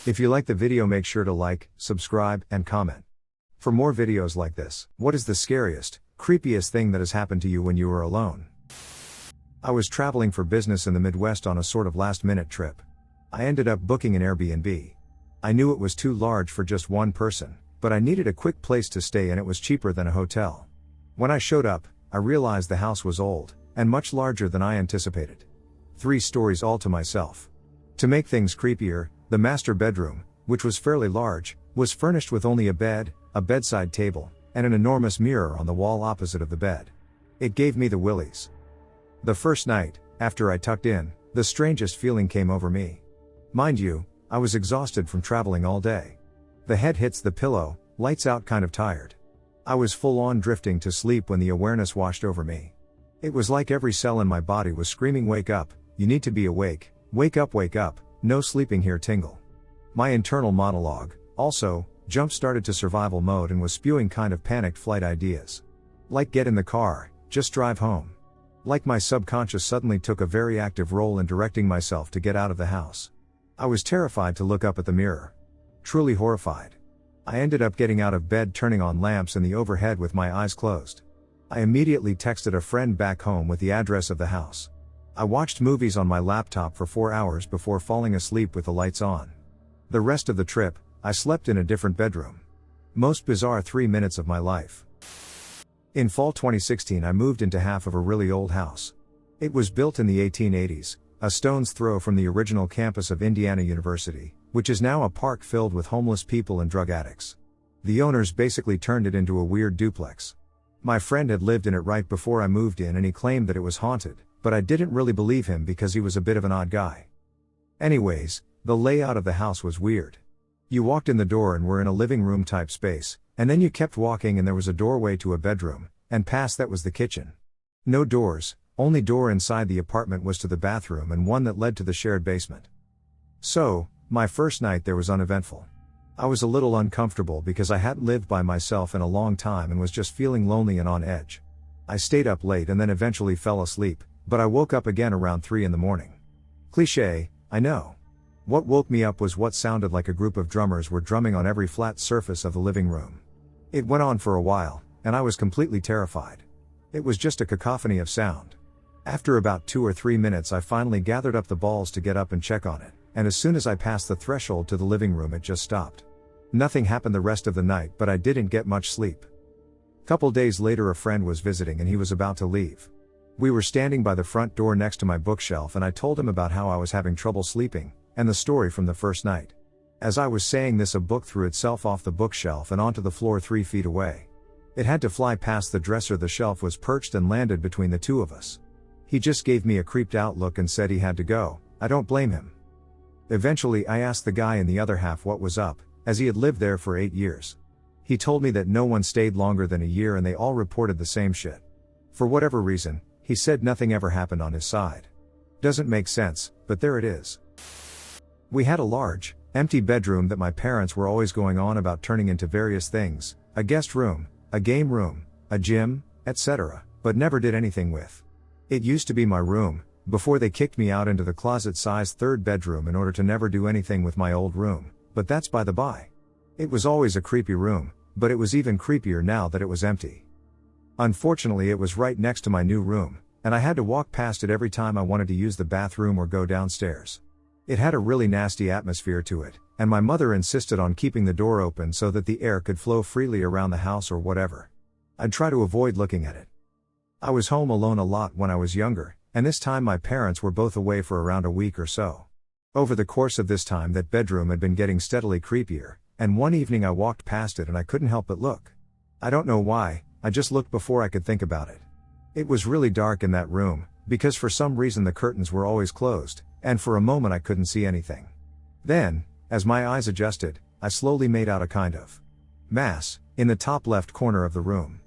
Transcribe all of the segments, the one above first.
If you like the video, make sure to like, subscribe, and comment. For more videos like this, what is the scariest, creepiest thing that has happened to you when you were alone? I was traveling for business in the Midwest on a sort of last-minute trip. I ended up booking an Airbnb. I knew it was too large for just one person, but I needed a quick place to stay and it was cheaper than a hotel. When I showed up, I realized the house was old, and much larger than I anticipated. 3 stories all to myself. To make things creepier, the master bedroom, which was fairly large, was furnished with only a bed, a bedside table, and an enormous mirror on the wall opposite of the bed. It gave me the willies. The first night, after I tucked in, the strangest feeling came over me. Mind you, I was exhausted from traveling all day. The head hits the pillow, lights out, kind of tired. I was full on drifting to sleep when the awareness washed over me. It was like every cell in my body was screaming, "Wake up, you need to be awake, wake up, no sleeping here," tingle. My internal monologue, also, jump-started to survival mode and was spewing kind of panicked flight ideas. Like, get in the car, just drive home. Like my subconscious suddenly took a very active role in directing myself to get out of the house. I was terrified to look up at the mirror. Truly horrified. I ended up getting out of bed, turning on lamps in the overhead with my eyes closed. I immediately texted a friend back home with the address of the house. I watched movies on my laptop for 4 hours before falling asleep with the lights on. The rest of the trip, I slept in a different bedroom. Most bizarre 3 minutes of my life. In fall 2016, I moved into half of a really old house. It was built in the 1880s, a stone's throw from the original campus of Indiana University, which is now a park filled with homeless people and drug addicts. The owners basically turned it into a weird duplex. My friend had lived in it right before I moved in and he claimed that it was haunted, but I didn't really believe him because he was a bit of an odd guy. Anyways, the layout of the house was weird. You walked in the door and were in a living room type space, and then you kept walking and there was a doorway to a bedroom, and past that was the kitchen. No doors, only door inside the apartment was to the bathroom and one that led to the shared basement. So, my first night there was uneventful. I was a little uncomfortable because I hadn't lived by myself in a long time and was just feeling lonely and on edge. I stayed up late and then eventually fell asleep, but I woke up again around 3 in the morning. Cliché, I know. What woke me up was what sounded like a group of drummers were drumming on every flat surface of the living room. It went on for a while, and I was completely terrified. It was just a cacophony of sound. After about 2 or 3 minutes I finally gathered up the balls to get up and check on it, and as soon as I passed the threshold to the living room it just stopped. Nothing happened the rest of the night, but I didn't get much sleep. Couple days later a friend was visiting and he was about to leave. We were standing by the front door next to my bookshelf and I told him about how I was having trouble sleeping, and the story from the first night. As I was saying this, a book threw itself off the bookshelf and onto the floor 3 feet away. It had to fly past the dresser the shelf was perched and landed between the two of us. He just gave me a creeped out look and said he had to go. I don't blame him. Eventually I asked the guy in the other half what was up, as he had lived there for 8 years. He told me that no one stayed longer than a year and they all reported the same shit. For whatever reason, he said nothing ever happened on his side. Doesn't make sense, but there it is. We had a large, empty bedroom that my parents were always going on about turning into various things, a guest room, a game room, a gym, etc., but never did anything with. It used to be my room, before they kicked me out into the closet-sized 3rd bedroom in order to never do anything with my old room, but that's by the by. It was always a creepy room, but it was even creepier now that it was empty. Unfortunately it was right next to my new room, and I had to walk past it every time I wanted to use the bathroom or go downstairs. It had a really nasty atmosphere to it, and my mother insisted on keeping the door open so that the air could flow freely around the house or whatever. I'd try to avoid looking at it. I was home alone a lot when I was younger, and this time my parents were both away for around a week or so. Over the course of this time that bedroom had been getting steadily creepier, and one evening I walked past it and I couldn't help but look. I don't know why, I just looked before I could think about it. It was really dark in that room, because for some reason the curtains were always closed, and for a moment I couldn't see anything. Then, as my eyes adjusted, I slowly made out a kind of mass in the top left corner of the room.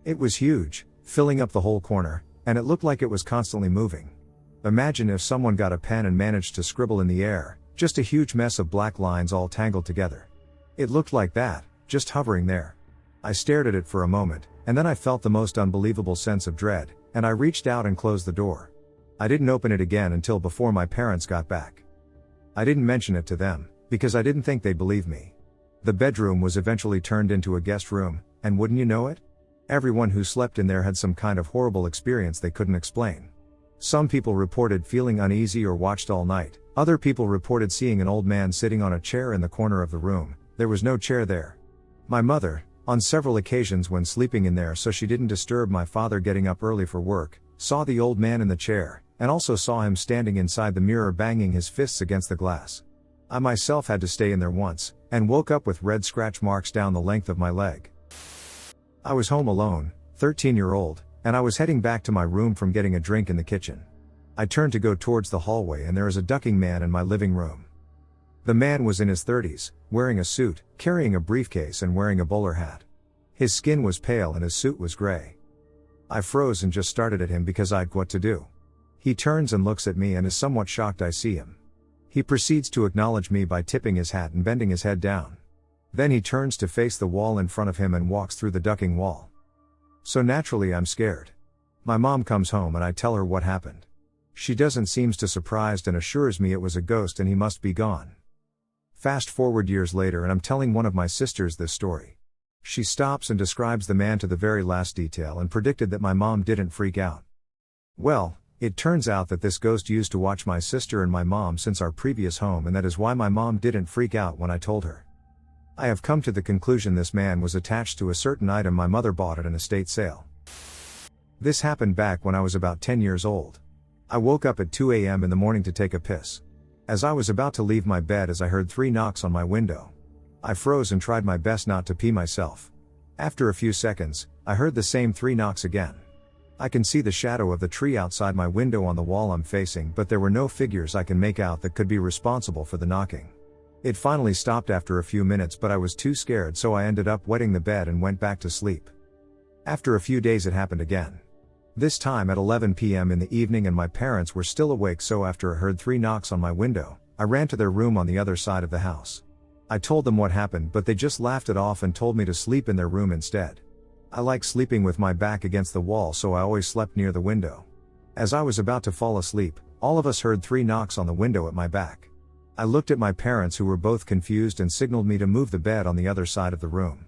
It was huge, filling up the whole corner, and it looked like it was constantly moving. Imagine if someone got a pen and managed to scribble in the air, just a huge mess of black lines all tangled together. It looked like that, just hovering there. I stared at it for a moment, and then I felt the most unbelievable sense of dread, and I reached out and closed the door. I didn't open it again until before my parents got back. I didn't mention it to them, because I didn't think they'd believe me. The bedroom was eventually turned into a guest room, and wouldn't you know it? Everyone who slept in there had some kind of horrible experience they couldn't explain. Some people reported feeling uneasy or watched all night. Other people reported seeing an old man sitting on a chair in the corner of the room. There was no chair there. My mother, on several occasions when sleeping in there so she didn't disturb my father getting up early for work, saw the old man in the chair, and also saw him standing inside the mirror banging his fists against the glass. I myself had to stay in there once, and woke up with red scratch marks down the length of my leg. I was home alone, 13-year-old, and I was heading back to my room from getting a drink in the kitchen. I turned to go towards the hallway and there is a ducking man in my living room. The man was in his 30s, wearing a suit, carrying a briefcase and wearing a bowler hat. His skin was pale and his suit was gray. I froze and just started at him because I'd what to do. He turns and looks at me and is somewhat shocked I see him. He proceeds to acknowledge me by tipping his hat and bending his head down. Then he turns to face the wall in front of him and walks through the ducking wall. So naturally I'm scared. My mom comes home and I tell her what happened. She doesn't seem too surprised and assures me it was a ghost and he must be gone. Fast forward years later and I'm telling one of my sisters this story. She stops and describes the man to the very last detail and predicted that my mom didn't freak out. Well, it turns out that this ghost used to watch my sister and my mom since our previous home, and that is why my mom didn't freak out when I told her. I have come to the conclusion this man was attached to a certain item my mother bought at an estate sale. This happened back when I was about 10 years old. I woke up at 2 a.m. in the morning to take a piss. As I was about to leave my bed as I heard 3 knocks on my window. I froze and tried my best not to pee myself. After a few seconds, I heard the same 3 knocks again. I can see the shadow of the tree outside my window on the wall I'm facing, but there were no figures I can make out that could be responsible for the knocking. It finally stopped after a few minutes, but I was too scared, so I ended up wetting the bed and went back to sleep. After a few days it happened again. This time at 11 p.m. in the evening and my parents were still awake, so after I heard 3 knocks on my window, I ran to their room on the other side of the house. I told them what happened, but they just laughed it off and told me to sleep in their room instead. I like sleeping with my back against the wall, so I always slept near the window. As I was about to fall asleep, all of us heard 3 knocks on the window at my back. I looked at my parents, who were both confused, and signaled me to move the bed on the other side of the room.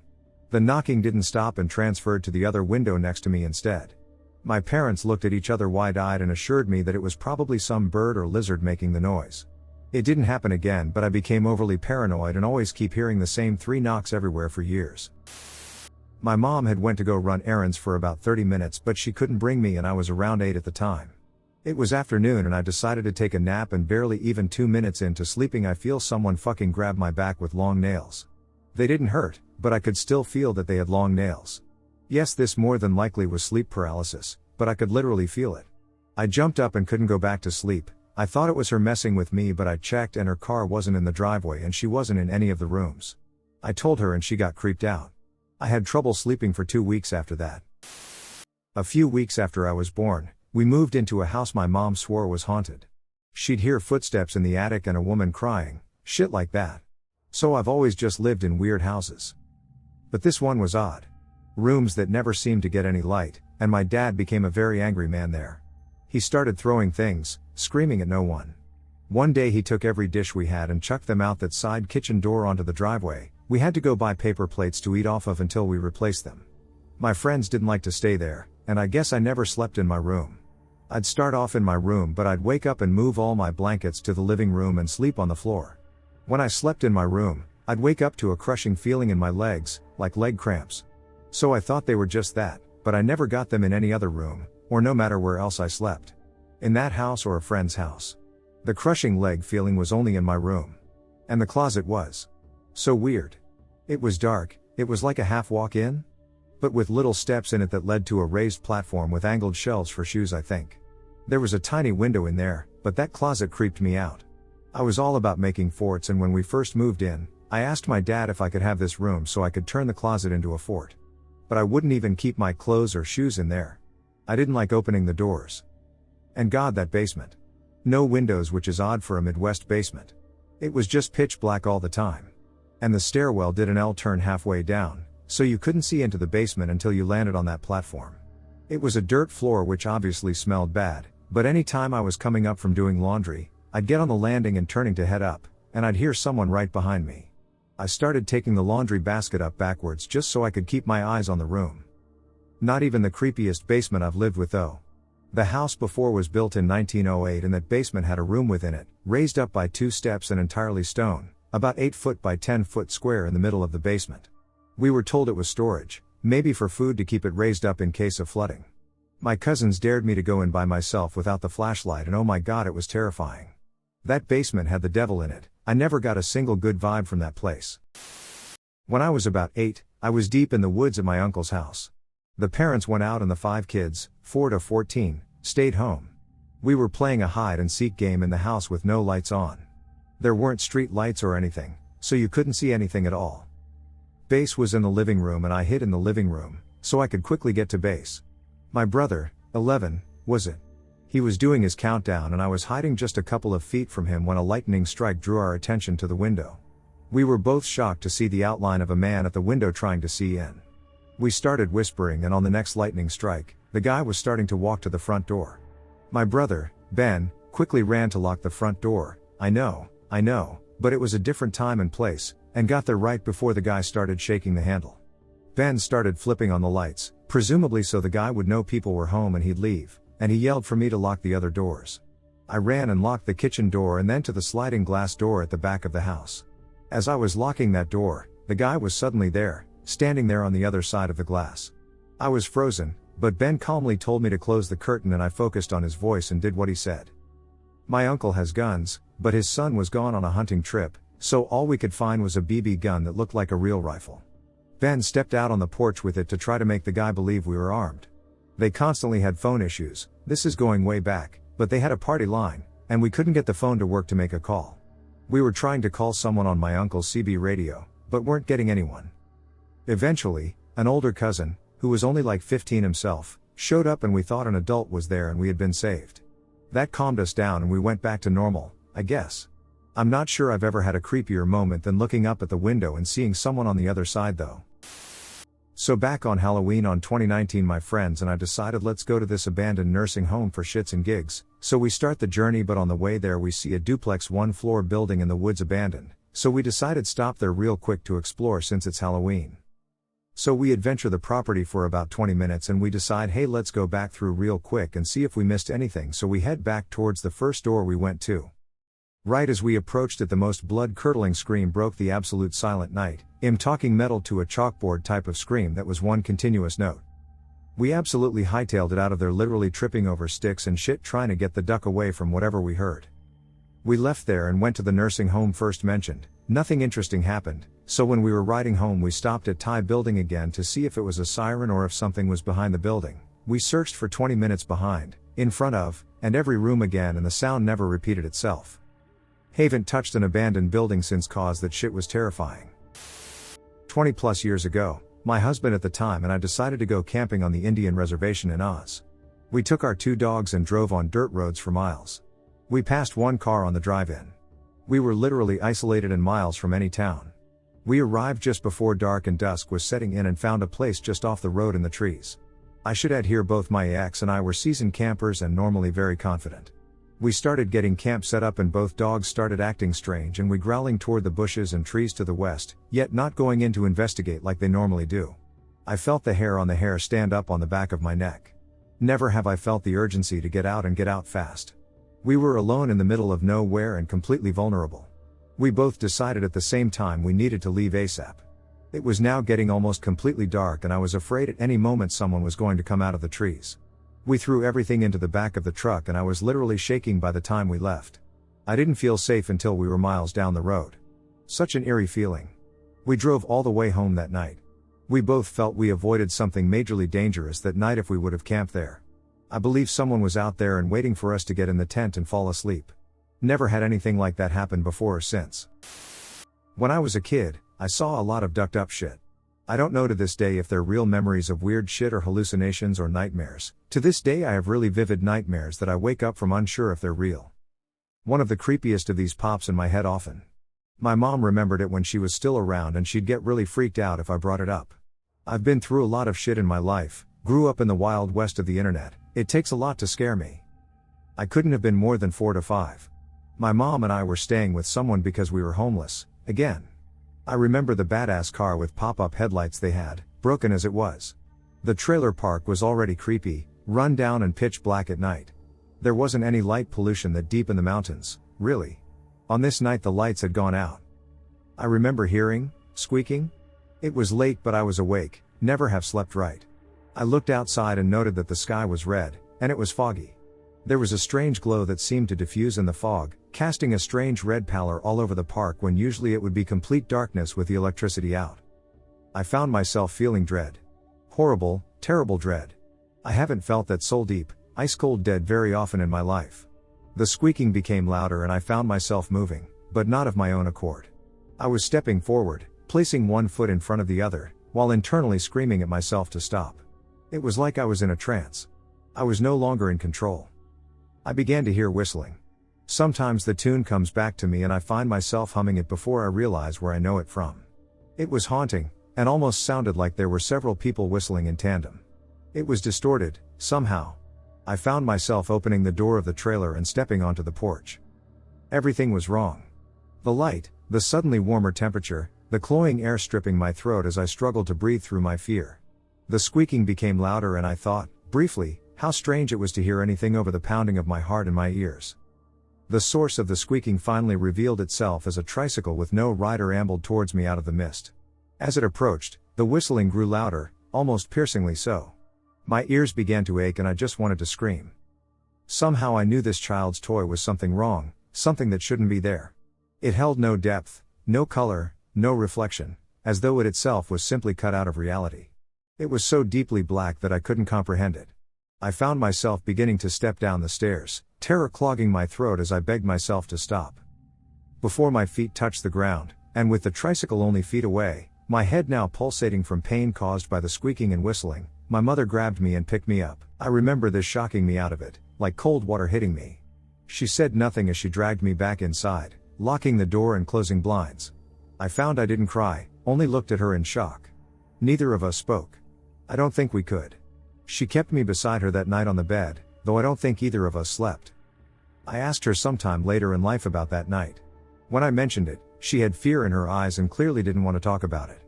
The knocking didn't stop and transferred to the other window next to me instead. My parents looked at each other wide-eyed and assured me that it was probably some bird or lizard making the noise. It didn't happen again, but I became overly paranoid and always keep hearing the same 3 knocks everywhere for years. My mom had went to go run errands for about 30 minutes, but she couldn't bring me and I was around 8 at the time. It was afternoon and I decided to take a nap, and barely even 2 minutes into sleeping I feel someone fucking grab my back with long nails. They didn't hurt, but I could still feel that they had long nails. Yes, this more than likely was sleep paralysis, but I could literally feel it. I jumped up and couldn't go back to sleep. I thought it was her messing with me, but I checked and her car wasn't in the driveway and she wasn't in any of the rooms. I told her and she got creeped out. I had trouble sleeping for 2 weeks after that. A few weeks after I was born, we moved into a house my mom swore was haunted. She'd hear footsteps in the attic and a woman crying, shit like that. So I've always just lived in weird houses. But this one was odd. Rooms that never seemed to get any light, and my dad became a very angry man there. He started throwing things, screaming at no one. One day he took every dish we had and chucked them out that side kitchen door onto the driveway. We had to go buy paper plates to eat off of until we replaced them. My friends didn't like to stay there, and I guess I never slept in my room. I'd start off in my room, but I'd wake up and move all my blankets to the living room and sleep on the floor. When I slept in my room, I'd wake up to a crushing feeling in my legs, like leg cramps. So I thought they were just that, but I never got them in any other room, or no matter where else I slept. In that house or a friend's house. The crushing leg feeling was only in my room. And the closet was so weird. It was dark, it was like a half walk-in, but with little steps in it that led to a raised platform with angled shelves for shoes, I think. There was a tiny window in there, but that closet creeped me out. I was all about making forts, and when we first moved in, I asked my dad if I could have this room so I could turn the closet into a fort. But I wouldn't even keep my clothes or shoes in there. I didn't like opening the doors. And God, that basement. No windows, which is odd for a Midwest basement. It was just pitch black all the time. And the stairwell did an L-turn halfway down, so you couldn't see into the basement until you landed on that platform. It was a dirt floor which obviously smelled bad, But any time I was coming up from doing laundry, I'd get on the landing and turning to head up, and I'd hear someone right behind me. I started taking the laundry basket up backwards just so I could keep my eyes on the room. Not even the creepiest basement I've lived with though. The house before was built in 1908 and that basement had a room within it, raised up by 2 steps and entirely stone, about 8 foot by 10 foot square in the middle of the basement. We were told it was storage, maybe for food to keep it raised up in case of flooding. My cousins dared me to go in by myself without the flashlight and oh my god, it was terrifying. That basement had the devil in it. I never got a single good vibe from that place. When I was about 8, I was deep in the woods at my uncle's house. The parents went out and the 5 kids, 4 to 14, stayed home. We were playing a hide and seek game in the house with no lights on. There weren't street lights or anything, so you couldn't see anything at all. Base was in the living room and I hid in the living room, so I could quickly get to base. My brother, 11, was it. He was doing his countdown and I was hiding just a couple of feet from him when a lightning strike drew our attention to the window. We were both shocked to see the outline of a man at the window trying to see in. We started whispering and on the next lightning strike, the guy was starting to walk to the front door. My brother, Ben, quickly ran to lock the front door. I know, but it was a different time and place, and got there right before the guy started shaking the handle. Ben started flipping on the lights, presumably so the guy would know people were home and he'd leave, and he yelled for me to lock the other doors. I ran and locked the kitchen door and then to the sliding glass door at the back of the house. As I was locking that door, the guy was suddenly there, standing there on the other side of the glass. I was frozen, but Ben calmly told me to close the curtain and I focused on his voice and did what he said. My uncle has guns, but his son was gone on a hunting trip, so all we could find was a BB gun that looked like a real rifle. Ben stepped out on the porch with it to try to make the guy believe we were armed. They constantly had phone issues, this is going way back, but they had a party line, and we couldn't get the phone to work to make a call. We were trying to call someone on my uncle's CB radio, but weren't getting anyone. Eventually, an older cousin, who was only like 15 himself, showed up and we thought an adult was there and we had been saved. That calmed us down and we went back to normal, I guess. I'm not sure I've ever had a creepier moment than looking up at the window and seeing someone on the other side though. So back on Halloween on 2019 my friends and I decided let's go to this abandoned nursing home for shits and gigs, so we start the journey but on the way there we see a duplex 1-floor building in the woods abandoned, so we decided stop there real quick to explore since it's Halloween. So we adventure the property for about 20 minutes and we decide hey let's go back through real quick and see if we missed anything so we head back towards the first door we went to. Right as we approached it the most blood-curdling scream broke the absolute silent night, talking metal to a chalkboard type of scream that was one continuous note. We absolutely hightailed it out of there literally tripping over sticks and shit trying to get the duck away from whatever we heard. We left there and went to the nursing home first mentioned, nothing interesting happened, so when we were riding home we stopped at Thai building again to see if it was a siren or if something was behind the building. We searched for 20 minutes behind, in front of, and every room again and the sound never repeated itself. Haven't touched an abandoned building since cause that shit was terrifying. 20 plus years ago, my husband at the time and I decided to go camping on the Indian reservation in Oz. We took our 2 dogs and drove on dirt roads for miles. We passed 1 car on the drive-in. We were literally isolated and miles from any town. We arrived just before dark and dusk was setting in and found a place just off the road in the trees. I should add here both my ex and I were seasoned campers and normally very confident. We started getting camp set up and both dogs started acting strange and we growling toward the bushes and trees to the west, yet not going in to investigate like they normally do. I felt the hair on the hair stand up on the back of my neck. Never have I felt the urgency to get out and get out fast. We were alone in the middle of nowhere and completely vulnerable. We both decided at the same time we needed to leave ASAP. It was now getting almost completely dark and I was afraid at any moment someone was going to come out of the trees. We threw everything into the back of the truck and I was literally shaking by the time we left. I didn't feel safe until we were miles down the road. Such an eerie feeling. We drove all the way home that night. We both felt we avoided something majorly dangerous that night if we would have camped there. I believe someone was out there and waiting for us to get in the tent and fall asleep. Never had anything like that happen before or since. When I was a kid, I saw a lot of ducked up shit. I don't know to this day if they're real memories of weird shit or hallucinations or nightmares. To this day I have really vivid nightmares that I wake up from unsure if they're real. One of the creepiest of these pops in my head often. My mom remembered it when she was still around and she'd get really freaked out if I brought it up. I've been through a lot of shit in my life, grew up in the wild west of the internet, it takes a lot to scare me. I couldn't have been more than 4 to 5. My mom and I were staying with someone because we were homeless, again. I remember the badass car with pop-up headlights they had, broken as it was. The trailer park was already creepy, run down and pitch black at night. There wasn't any light pollution that deep in the mountains, really. On this night the lights had gone out. I remember hearing, squeaking. It was late but I was awake, never have slept right. I looked outside and noted that the sky was red, and it was foggy. There was a strange glow that seemed to diffuse in the fog, casting a strange red pallor all over the park when usually it would be complete darkness with the electricity out. I found myself feeling dread. Horrible, terrible dread. I haven't felt that soul deep, ice cold dead very often in my life. The squeaking became louder and I found myself moving, but not of my own accord. I was stepping forward, placing one foot in front of the other, while internally screaming at myself to stop. It was like I was in a trance. I was no longer in control. I began to hear whistling. Sometimes the tune comes back to me and I find myself humming it before I realize where I know it from. It was haunting, and almost sounded like there were several people whistling in tandem. It was distorted, somehow. I found myself opening the door of the trailer and stepping onto the porch. Everything was wrong. The light, the suddenly warmer temperature, the cloying air stripping my throat as I struggled to breathe through my fear. The squeaking became louder and I thought, briefly, how strange it was to hear anything over the pounding of my heart in my ears. The source of the squeaking finally revealed itself as a tricycle with no rider ambled towards me out of the mist. As it approached, the whistling grew louder, almost piercingly so. My ears began to ache and I just wanted to scream. Somehow I knew this child's toy was something wrong, something that shouldn't be there. It held no depth, no color, no reflection, as though it itself was simply cut out of reality. It was so deeply black that I couldn't comprehend it. I found myself beginning to step down the stairs, terror clogging my throat as I begged myself to stop. Before my feet touched the ground, and with the tricycle only feet away, my head now pulsating from pain caused by the squeaking and whistling, my mother grabbed me and picked me up. I remember this shocking me out of it, like cold water hitting me. She said nothing as she dragged me back inside, locking the door and closing blinds. I found I didn't cry, only looked at her in shock. Neither of us spoke. I don't think we could. She kept me beside her that night on the bed, though I don't think either of us slept. I asked her sometime later in life about that night. When I mentioned it, she had fear in her eyes and clearly didn't want to talk about it.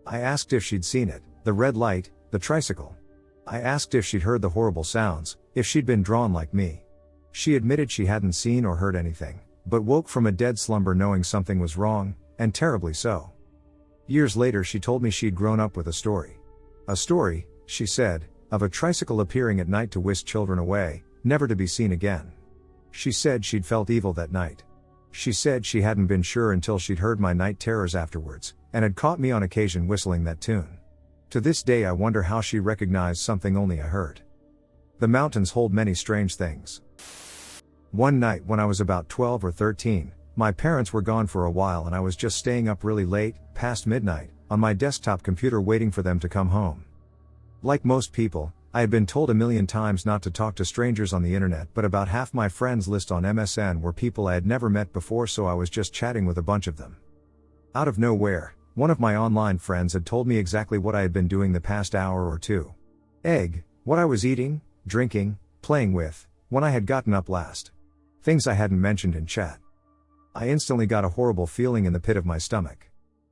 I asked if she'd seen it, the red light, the tricycle. I asked if she'd heard the horrible sounds, if she'd been drawn like me. She admitted she hadn't seen or heard anything, but woke from a dead slumber knowing something was wrong, and terribly so. Years later she told me she'd grown up with a story. A story, she said, of a tricycle appearing at night to whisk children away, never to be seen again. She said she'd felt evil that night. She said she hadn't been sure until she'd heard my night terrors afterwards, and had caught me on occasion whistling that tune. To this day I wonder how she recognized something only I heard. The mountains hold many strange things. One night when I was about 12 or 13, my parents were gone for a while and I was just staying up really late, past midnight, on my desktop computer waiting for them to come home. Like most people, I had been told a million times not to talk to strangers on the internet, but about half my friends list on MSN were people I had never met before, so I was just chatting with a bunch of them. Out of nowhere, one of my online friends had told me exactly what I had been doing the past hour or two. What I was eating, drinking, playing with, when I had gotten up last. Things I hadn't mentioned in chat. I instantly got a horrible feeling in the pit of my stomach.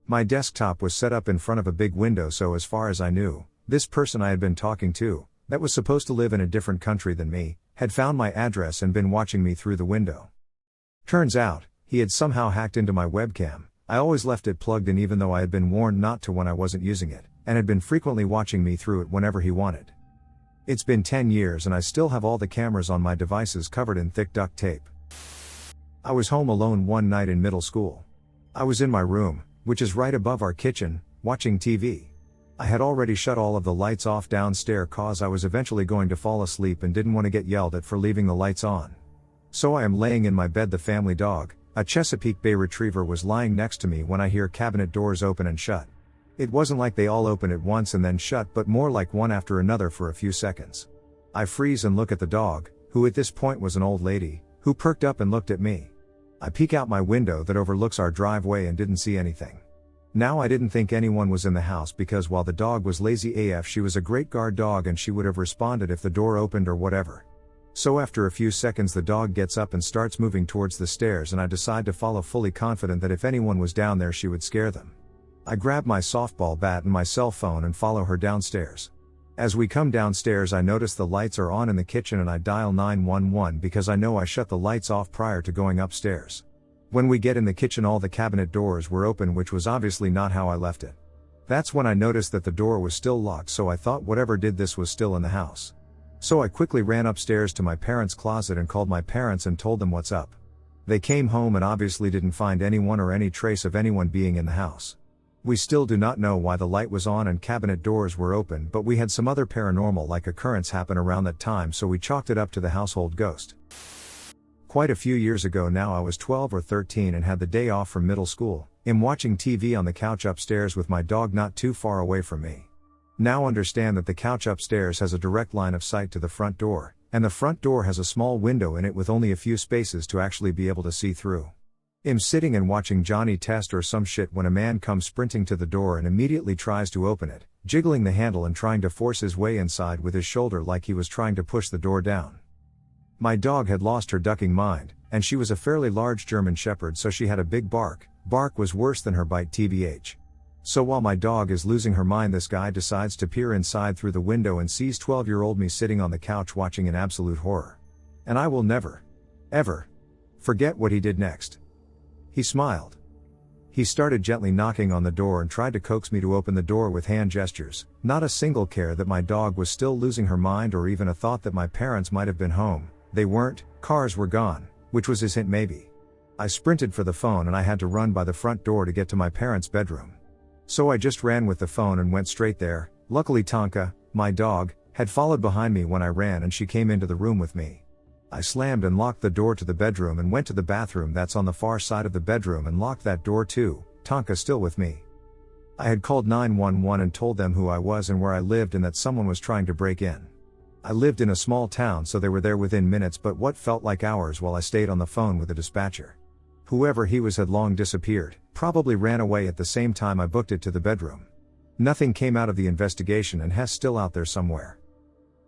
My desktop was set up in front of a big window, so as far as I knew, this person I had been talking to, that was supposed to live in a different country than me, had found my address and been watching me through the window. Turns out, he had somehow hacked into my webcam. I always left it plugged in even though I had been warned not to when I wasn't using it, and had been frequently watching me through it whenever he wanted. It's been 10 years and I still have all the cameras on my devices covered in thick duct tape. I was home alone one night in middle school. I was in my room, which is right above our kitchen, watching TV. I had already shut all of the lights off downstairs cause I was eventually going to fall asleep and didn't want to get yelled at for leaving the lights on. So I am laying in my bed. The family dog, a Chesapeake Bay Retriever, was lying next to me when I hear cabinet doors open and shut. It wasn't like they all open at once and then shut, but more like one after another for a few seconds. I freeze and look at the dog, who at this point was an old lady, who perked up and looked at me. I peek out my window that overlooks our driveway and didn't see anything. Now I didn't think anyone was in the house because while the dog was lazy AF, she was a great guard dog and she would have responded if the door opened or whatever. So after a few seconds the dog gets up and starts moving towards the stairs, and I decide to follow, fully confident that if anyone was down there she would scare them. I grab my softball bat and my cell phone and follow her downstairs. As we come downstairs I notice the lights are on in the kitchen, and I dial 911 because I know I shut the lights off prior to going upstairs. When we get in the kitchen all the cabinet doors were open, which was obviously not how I left it. That's when I noticed that the door was still locked, so I thought whatever did this was still in the house. So I quickly ran upstairs to my parents' closet and called my parents and told them what's up. They came home and obviously didn't find anyone or any trace of anyone being in the house. We still do not know why the light was on and cabinet doors were open, but we had some other paranormal-like occurrence happen around that time, so we chalked it up to the household ghost. Quite a few years ago now, I was 12 or 13 and had the day off from middle school. I'm watching TV on the couch upstairs with my dog not too far away from me. Now understand that the couch upstairs has a direct line of sight to the front door, and the front door has a small window in it with only a few spaces to actually be able to see through. I'm sitting and watching Johnny Test or some shit when a man comes sprinting to the door and immediately tries to open it, jiggling the handle and trying to force his way inside with his shoulder like he was trying to push the door down. My dog had lost her ducking mind, and she was a fairly large German Shepherd, so she had a big bark. Bark was worse than her bite, tbh. So while my dog is losing her mind, this guy decides to peer inside through the window and sees 12-year-old me sitting on the couch watching in absolute horror. And I will never, ever forget what he did next. He smiled. He started gently knocking on the door and tried to coax me to open the door with hand gestures, not a single care that my dog was still losing her mind or even a thought that my parents might have been home. They weren't, cars were gone, which was his hint maybe. I sprinted for the phone and I had to run by the front door to get to my parents' bedroom. So I just ran with the phone and went straight there. Luckily Tonka, my dog, had followed behind me when I ran and she came into the room with me. I slammed and locked the door to the bedroom and went to the bathroom that's on the far side of the bedroom and locked that door too, Tonka still with me. I had called 911 and told them who I was and where I lived and that someone was trying to break in. I lived in a small town, so they were there within minutes, but what felt like hours while I stayed on the phone with the dispatcher. Whoever he was had long disappeared, probably ran away at the same time I booked it to the bedroom. Nothing came out of the investigation and Hess still out there somewhere.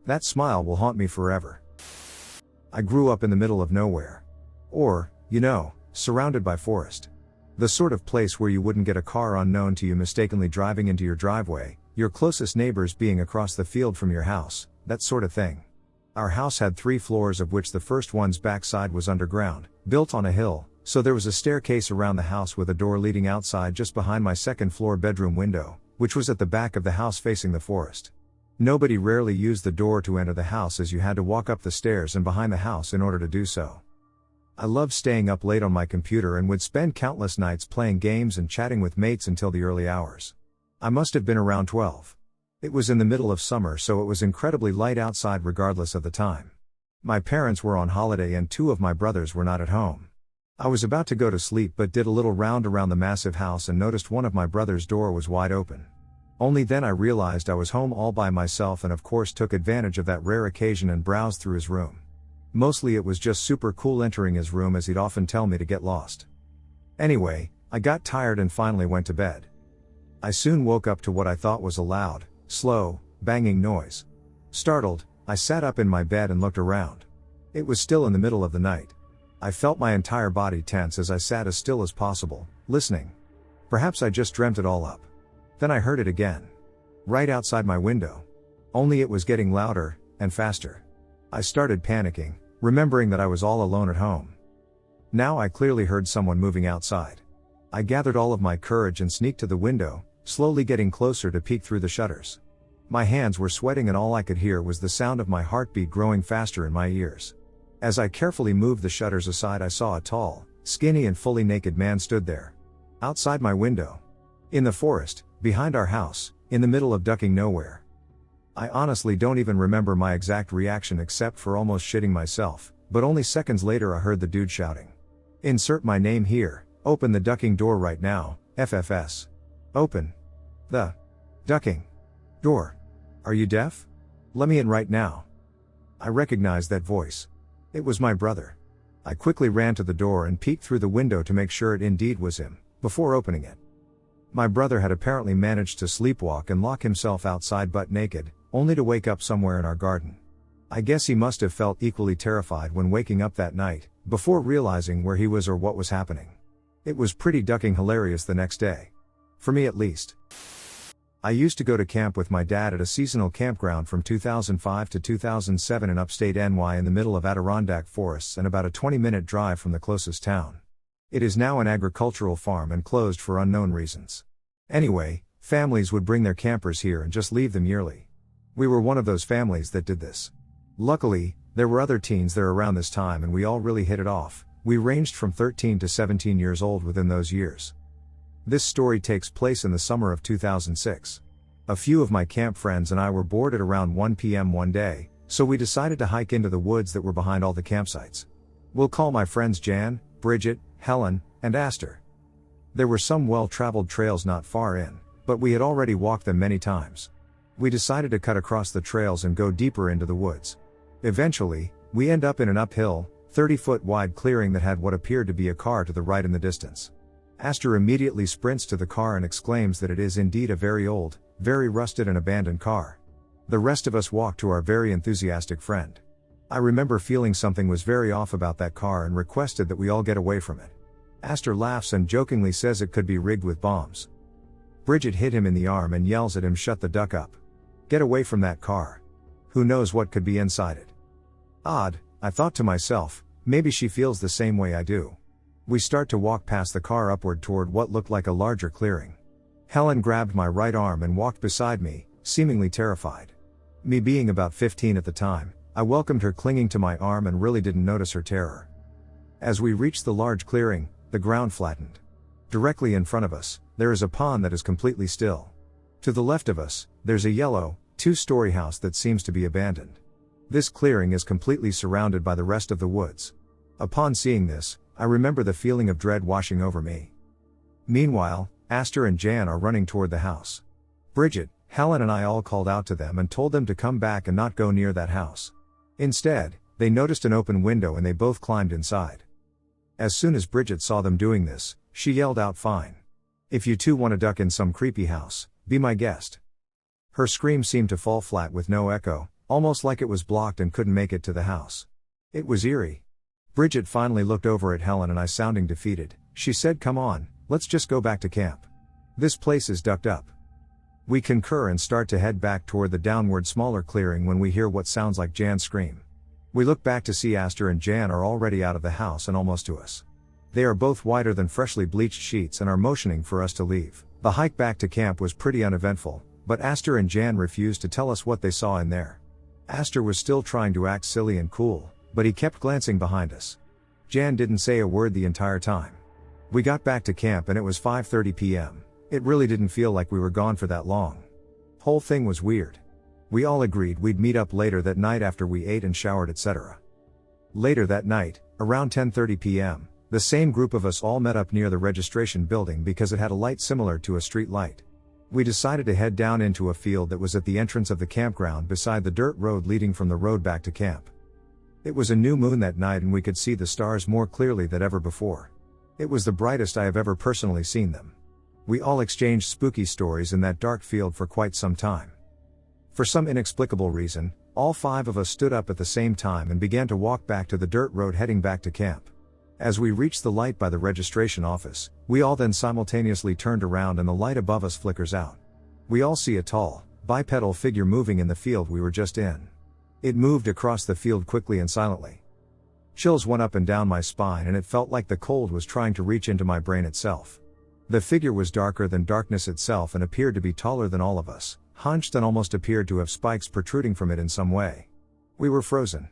That smile will haunt me forever. I grew up in the middle of nowhere. Or, surrounded by forest. The sort of place where you wouldn't get a car unknown to you mistakenly driving into your driveway, your closest neighbors being across the field from your house, that sort of thing. Our house had 3 floors, of which the first one's backside was underground, built on a hill, so there was a staircase around the house with a door leading outside just behind my second floor bedroom window, which was at the back of the house facing the forest. Nobody rarely used the door to enter the house, as you had to walk up the stairs and behind the house in order to do so. I loved staying up late on my computer and would spend countless nights playing games and chatting with mates until the early hours. I must have been around 12. It was in the middle of summer, so it was incredibly light outside regardless of the time. My parents were on holiday and 2 of my brothers were not at home. I was about to go to sleep but did a little round around the massive house and noticed one of my brother's door was wide open. Only then I realized I was home all by myself and of course took advantage of that rare occasion and browsed through his room. Mostly it was just super cool entering his room, as he'd often tell me to get lost. Anyway, I got tired and finally went to bed. I soon woke up to what I thought was a loud, slow, banging noise. Startled, I sat up in my bed and looked around. It was still in the middle of the night. I felt my entire body tense as I sat as still as possible, listening. Perhaps I just dreamt it all up. Then I heard it again. Right outside my window. Only it was getting louder, and faster. I started panicking, remembering that I was all alone at home. Now I clearly heard someone moving outside. I gathered all of my courage and sneaked to the window, slowly getting closer to peek through the shutters. My hands were sweating and all I could hear was the sound of my heartbeat growing faster in my ears. As I carefully moved the shutters aside, I saw a tall, skinny and fully naked man stood there. Outside my window. In the forest, behind our house, in the middle of ducking nowhere. I honestly don't even remember my exact reaction except for almost shitting myself, but only seconds later I heard the dude shouting. Insert my name here, open the ducking door right now, FFS. Open the ducking door. Are you deaf? Let me in right now. I recognized that voice. It was my brother. I quickly ran to the door and peeked through the window to make sure it indeed was him, before opening it. My brother had apparently managed to sleepwalk and lock himself outside butt naked, only to wake up somewhere in our garden. I guess he must have felt equally terrified when waking up that night, before realizing where he was or what was happening. It was pretty ducking hilarious the next day. For me at least. I used to go to camp with my dad at a seasonal campground from 2005 to 2007 in upstate NY in the middle of Adirondack forests and about a 20-minute drive from the closest town. It is now an agricultural farm and closed for unknown reasons. Anyway, families would bring their campers here and just leave them yearly. We were one of those families that did this. Luckily, there were other teens there around this time and we all really hit it off. We ranged from 13 to 17 years old within those years. This story takes place in the summer of 2006. A few of my camp friends and I were bored at around 1 p.m. one day, so we decided to hike into the woods that were behind all the campsites. We'll call my friends Jan, Bridget, Helen, and Astor. There were some well-traveled trails not far in, but we had already walked them many times. We decided to cut across the trails and go deeper into the woods. Eventually, we end up in an uphill, 30-foot wide clearing that had what appeared to be a car to the right in the distance. Astor immediately sprints to the car and exclaims that it is indeed a very old, very rusted and abandoned car. The rest of us walk to our very enthusiastic friend. I remember feeling something was very off about that car and requested that we all get away from it. Astor laughs and jokingly says it could be rigged with bombs. Bridget hit him in the arm and yells at him, "Shut the duck up. Get away from that car. Who knows what could be inside it." Odd, I thought to myself, maybe she feels the same way I do. We start to walk past the car upward toward what looked like a larger clearing. Helen grabbed my right arm and walked beside me, seemingly terrified. Me being about 15 at the time, I welcomed her clinging to my arm and really didn't notice her terror. As we reached the large clearing, the ground flattened. Directly in front of us, there is a pond that is completely still. To the left of us, there's a yellow, two-story house that seems to be abandoned. This clearing is completely surrounded by the rest of the woods. Upon seeing this, I remember the feeling of dread washing over me. Meanwhile, Astor and Jan are running toward the house. Bridget, Helen and I all called out to them and told them to come back and not go near that house. Instead, they noticed an open window and they both climbed inside. As soon as Bridget saw them doing this, she yelled out, "Fine. If you two want to duck in some creepy house, be my guest." Her scream seemed to fall flat with no echo, almost like it was blocked and couldn't make it to the house. It was eerie. Bridget finally looked over at Helen and I, sounding defeated. She said, "Come on, let's just go back to camp. This place is ducked up." We concur and start to head back toward the downward smaller clearing when we hear what sounds like Jan's scream. We look back to see Astor and Jan are already out of the house and almost to us. They are both whiter than freshly bleached sheets and are motioning for us to leave. The hike back to camp was pretty uneventful, but Astor and Jan refused to tell us what they saw in there. Astor was still trying to act silly and cool, but he kept glancing behind us. Jan didn't say a word the entire time. We got back to camp and it was 5:30 p.m. It really didn't feel like we were gone for that long. Whole thing was weird. We all agreed we'd meet up later that night after we ate and showered, etc. Later that night, around 10:30 p.m., the same group of us all met up near the registration building because it had a light similar to a street light. We decided to head down into a field that was at the entrance of the campground beside the dirt road leading from the road back to camp. It was a new moon that night and we could see the stars more clearly than ever before. It was the brightest I have ever personally seen them. We all exchanged spooky stories in that dark field for quite some time. For some inexplicable reason, all five of us stood up at the same time and began to walk back to the dirt road heading back to camp. As we reached the light by the registration office, we all then simultaneously turned around and the light above us flickers out. We all see a tall, bipedal figure moving in the field we were just in. It moved across the field quickly and silently. Chills went up and down my spine and it felt like the cold was trying to reach into my brain itself. The figure was darker than darkness itself and appeared to be taller than all of us, hunched and almost appeared to have spikes protruding from it in some way. We were frozen.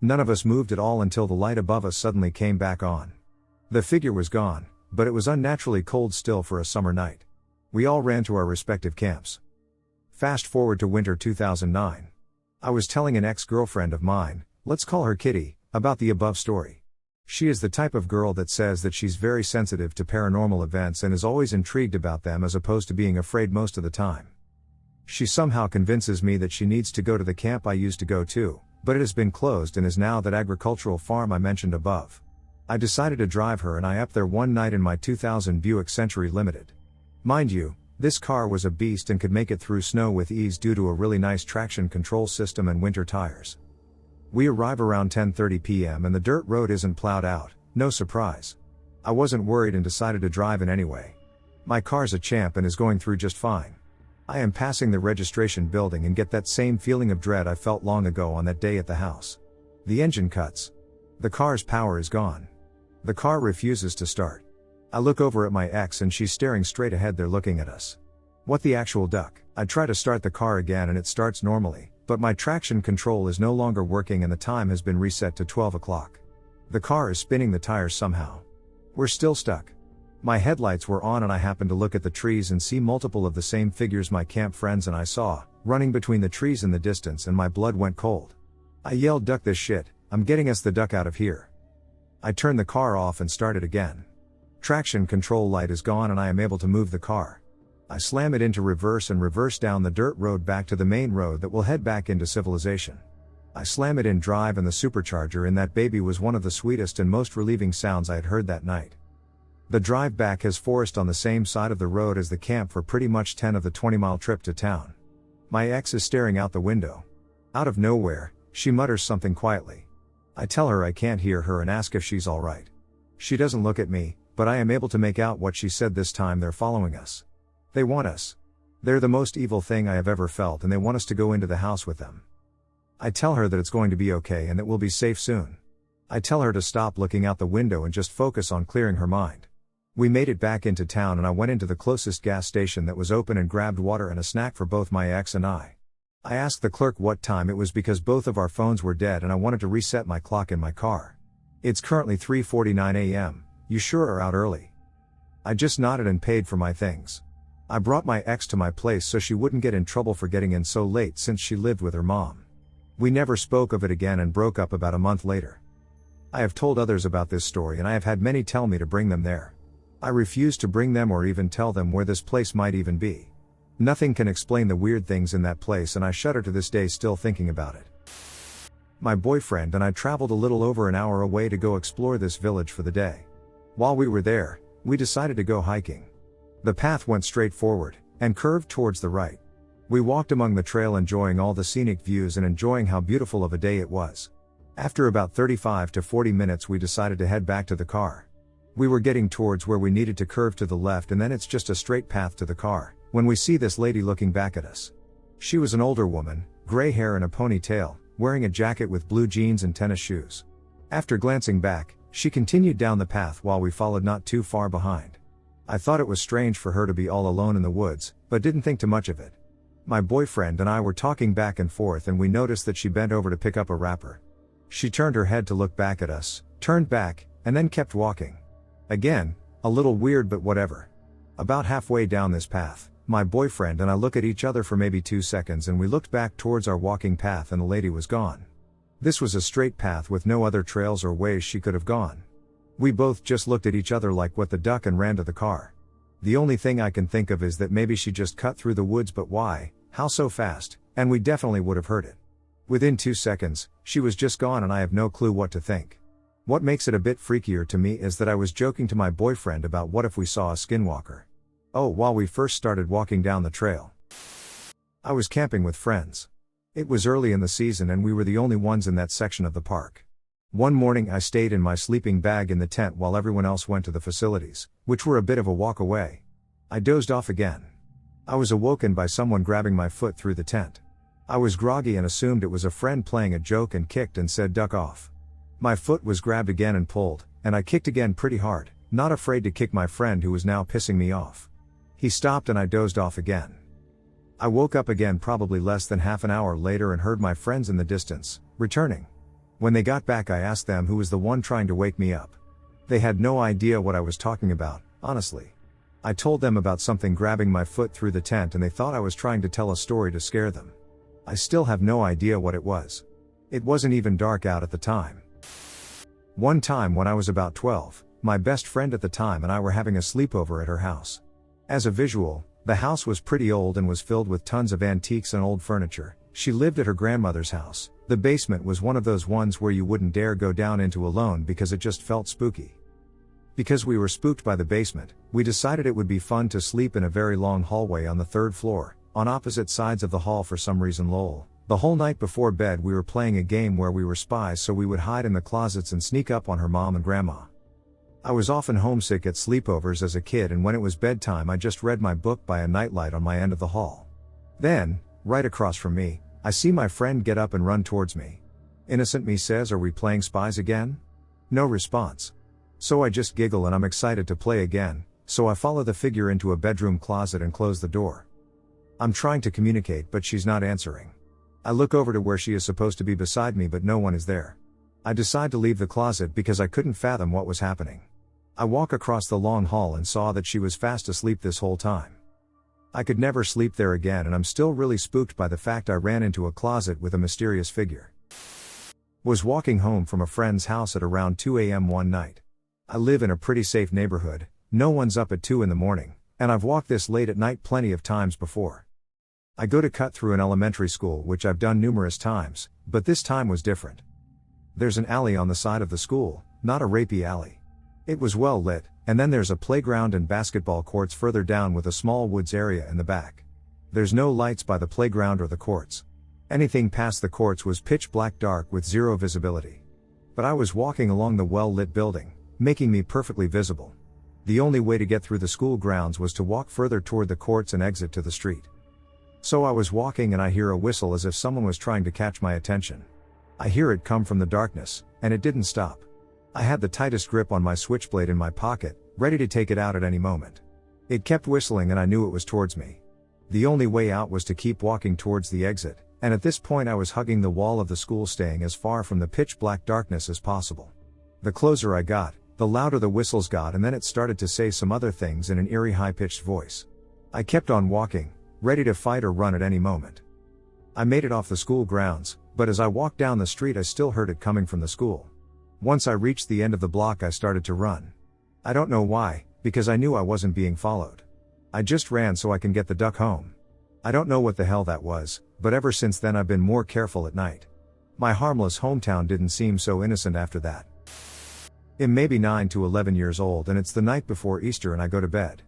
None of us moved at all until the light above us suddenly came back on. The figure was gone, but it was unnaturally cold still for a summer night. We all ran to our respective camps. Fast forward to winter 2009. I was telling an ex-girlfriend of mine, let's call her Kitty, about the above story. She is the type of girl that says that she's very sensitive to paranormal events and is always intrigued about them as opposed to being afraid most of the time. She somehow convinces me that she needs to go to the camp I used to go to, but it has been closed and is now that agricultural farm I mentioned above. I decided to drive her and I up there one night in my 2000 Buick Century Limited. Mind you, this car was a beast and could make it through snow with ease due to a really nice traction control system and winter tires. We arrive around 10:30 p.m. and the dirt road isn't plowed out, no surprise. I wasn't worried and decided to drive in anyway. My car's a champ and is going through just fine. I am passing the registration building and get that same feeling of dread I felt long ago on that day at the house. The engine cuts. The car's power is gone. The car refuses to start. I look over at my ex and she's staring straight ahead there looking at us. What the actual duck? I try to start the car again and it starts normally, but my traction control is no longer working and the time has been reset to 12 o'clock. The car is spinning the tires somehow. We're still stuck. My headlights were on and I happened to look at the trees and see multiple of the same figures my camp friends and I saw, running between the trees in the distance, and my blood went cold. I yelled, "Duck this shit, I'm getting us the duck out of here." I turned the car off and started again. Traction control light is gone and I am able to move the car. I slam it into reverse and reverse down the dirt road back to the main road that will head back into civilization. I slam it in drive and the supercharger in that baby was one of the sweetest and most relieving sounds I had heard that night. The drive back has forest on the same side of the road as the camp for pretty much 10 of the 20-mile trip to town. My ex is staring out the window. Out of nowhere, she mutters something quietly. I tell her I can't hear her and ask if she's alright. She doesn't look at me, but I am able to make out what she said this time. They're following us. They want us. They're the most evil thing I have ever felt and they want us to go into the house with them. I tell her that it's going to be okay and that we'll be safe soon. I tell her to stop looking out the window and just focus on clearing her mind. We made it back into town and I went into the closest gas station that was open and grabbed water and a snack for both my ex and I. I asked the clerk what time it was because both of our phones were dead and I wanted to reset my clock in my car. It's currently 3:49 a.m., you sure are out early? I just nodded and paid for my things. I brought my ex to my place so she wouldn't get in trouble for getting in so late since she lived with her mom. We never spoke of it again and broke up about a month later. I have told others about this story and I have had many tell me to bring them there. I refuse to bring them or even tell them where this place might even be. Nothing can explain the weird things in that place and I shudder to this day still thinking about it. My boyfriend and I traveled a little over an hour away to go explore this village for the day. While we were there, we decided to go hiking. The path went straight forward, and curved towards the right. We walked among the trail enjoying all the scenic views and enjoying how beautiful of a day it was. After about 35 to 40 minutes we decided to head back to the car. We were getting towards where we needed to curve to the left and then it's just a straight path to the car, when we see this lady looking back at us. She was an older woman, gray hair and a ponytail, wearing a jacket with blue jeans and tennis shoes. After glancing back, she continued down the path while we followed not too far behind. I thought it was strange for her to be all alone in the woods, but didn't think too much of it. My boyfriend and I were talking back and forth and we noticed that she bent over to pick up a wrapper. She turned her head to look back at us, turned back, and then kept walking. Again, a little weird but whatever. About halfway down this path, my boyfriend and I look at each other for maybe 2 seconds and we looked back towards our walking path and the lady was gone. This was a straight path with no other trails or ways she could have gone. We both just looked at each other like what the duck and ran to the car. The only thing I can think of is that maybe she just cut through the woods, but why, how so fast, and we definitely would have heard it. Within 2 seconds, she was just gone and I have no clue what to think. What makes it a bit freakier to me is that I was joking to my boyfriend about what if we saw a skinwalker. Oh, while we first started walking down the trail. I was camping with friends. It was early in the season and we were the only ones in that section of the park. One morning I stayed in my sleeping bag in the tent while everyone else went to the facilities, which were a bit of a walk away. I dozed off again. I was awoken by someone grabbing my foot through the tent. I was groggy and assumed it was a friend playing a joke and kicked and said duck off. My foot was grabbed again and pulled, and I kicked again pretty hard, not afraid to kick my friend who was now pissing me off. He stopped and I dozed off again. I woke up again probably less than half an hour later and heard my friends in the distance, returning. When they got back I asked them who was the one trying to wake me up. They had no idea what I was talking about, honestly. I told them about something grabbing my foot through the tent and they thought I was trying to tell a story to scare them. I still have no idea what it was. It wasn't even dark out at the time. One time when I was about 12, my best friend at the time and I were having a sleepover at her house. As a visual, the house was pretty old and was filled with tons of antiques and old furniture. She lived at her grandmother's house. The basement was one of those ones where you wouldn't dare go down into alone because it just felt spooky. Because we were spooked by the basement, we decided it would be fun to sleep in a very long hallway on the 3rd floor, on opposite sides of the hall for some reason lol. The whole night before bed we were playing a game where we were spies, so we would hide in the closets and sneak up on her mom and grandma. I was often homesick at sleepovers as a kid, and when it was bedtime I just read my book by a nightlight on my end of the hall. Then, right across from me, I see my friend get up and run towards me. Innocent me says, "Are we playing spies again?" No response. So I just giggle and I'm excited to play again, so I follow the figure into a bedroom closet and close the door. I'm trying to communicate but she's not answering. I look over to where she is supposed to be beside me but no one is there. I decide to leave the closet because I couldn't fathom what was happening. I walk across the long hall and saw that she was fast asleep this whole time. I could never sleep there again, and I'm still really spooked by the fact I ran into a closet with a mysterious figure. Was walking home from a friend's house at around 2 a.m. one night. I live in a pretty safe neighborhood, no one's up at 2 in the morning, and I've walked this late at night plenty of times before. I go to cut through an elementary school, which I've done numerous times, but this time was different. There's an alley on the side of the school, not a rapey alley. It was well lit, and then there's a playground and basketball courts further down with a small woods area in the back. There's no lights by the playground or the courts. Anything past the courts was pitch black dark with zero visibility. But I was walking along the well-lit building, making me perfectly visible. The only way to get through the school grounds was to walk further toward the courts and exit to the street. So I was walking and I hear a whistle as if someone was trying to catch my attention. I hear it come from the darkness, and it didn't stop. I had the tightest grip on my switchblade in my pocket, ready to take it out at any moment. It kept whistling and I knew it was towards me. The only way out was to keep walking towards the exit, and at this point I was hugging the wall of the school, staying as far from the pitch black darkness as possible. The closer I got, the louder the whistles got, and then it started to say some other things in an eerie high-pitched voice. I kept on walking, ready to fight or run at any moment. I made it off the school grounds, but as I walked down the street I still heard it coming from the school. Once I reached the end of the block I started to run. I don't know why, because I knew I wasn't being followed. I just ran so I can get the duck home. I don't know what the hell that was, but ever since then I've been more careful at night. My harmless hometown didn't seem so innocent after that. I'm maybe 9 to 11 years old and it's the night before Easter and I go to bed.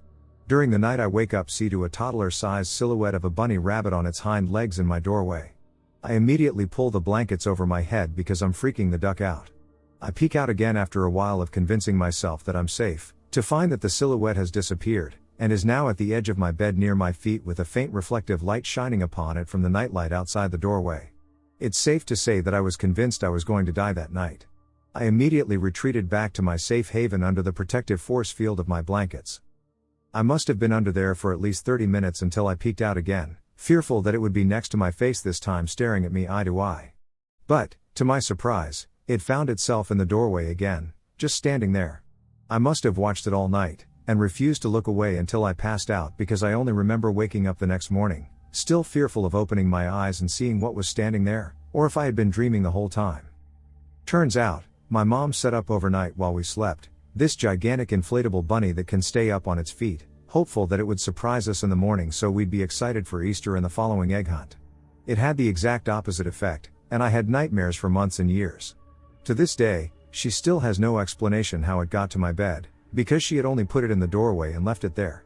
During the night I wake up, see to a toddler-sized silhouette of a bunny rabbit on its hind legs in my doorway. I immediately pull the blankets over my head because I'm freaking the duck out. I peek out again after a while of convincing myself that I'm safe, to find that the silhouette has disappeared, and is now at the edge of my bed near my feet with a faint reflective light shining upon it from the nightlight outside the doorway. It's safe to say that I was convinced I was going to die that night. I immediately retreated back to my safe haven under the protective force field of my blankets. I must have been under there for at least 30 minutes until I peeked out again, fearful that it would be next to my face this time, staring at me eye to eye. But, to my surprise, it found itself in the doorway again, just standing there. I must have watched it all night, and refused to look away until I passed out, because I only remember waking up the next morning, still fearful of opening my eyes and seeing what was standing there, or if I had been dreaming the whole time. Turns out, my mom set up overnight while we slept, this gigantic inflatable bunny that can stay up on its feet, hopeful that it would surprise us in the morning so we'd be excited for Easter and the following egg hunt. It had the exact opposite effect, and I had nightmares for months and years. To this day, she still has no explanation how it got to my bed, because she had only put it in the doorway and left it there.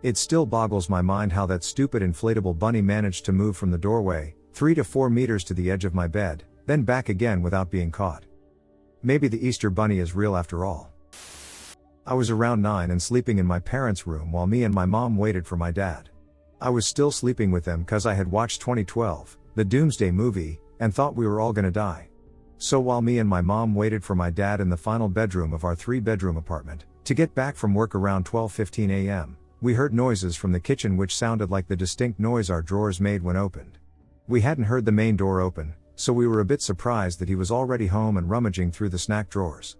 It still boggles my mind how that stupid inflatable bunny managed to move from the doorway, 3 to 4 meters to the edge of my bed, then back again without being caught. Maybe the Easter bunny is real after all. I was around 9 and sleeping in my parents' room while me and my mom waited for my dad. I was still sleeping with them cause I had watched 2012, the Doomsday movie, and thought we were all gonna die. So while me and my mom waited for my dad in the final bedroom of our 3-bedroom apartment, to get back from work around 12:15 a.m., we heard noises from the kitchen which sounded like the distinct noise our drawers made when opened. We hadn't heard the main door open, so we were a bit surprised that he was already home and rummaging through the snack drawers.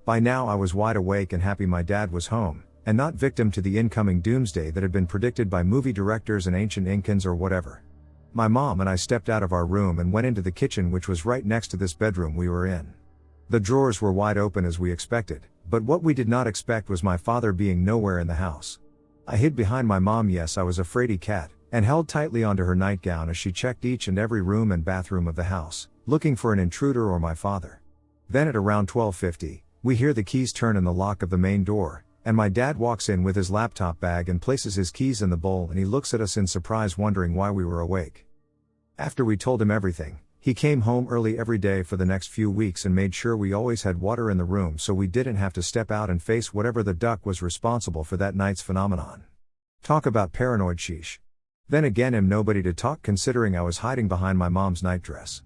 By now I was wide awake and happy my dad was home, and not victim to the incoming doomsday that had been predicted by movie directors and ancient Incans or whatever. My mom and I stepped out of our room and went into the kitchen, which was right next to this bedroom we were in. The drawers were wide open as we expected, but what we did not expect was my father being nowhere in the house. I hid behind my mom, yes I was a fraidy cat, and held tightly onto her nightgown as she checked each and every room and bathroom of the house, looking for an intruder or my father. Then at around 12:50, we hear the keys turn in the lock of the main door, and my dad walks in with his laptop bag and places his keys in the bowl, and he looks at us in surprise, wondering why we were awake. After we told him everything, he came home early every day for the next few weeks and made sure we always had water in the room so we didn't have to step out and face whatever the duck was responsible for that night's phenomenon. Talk about paranoid, sheesh. Then again, am nobody to talk considering I was hiding behind my mom's nightdress.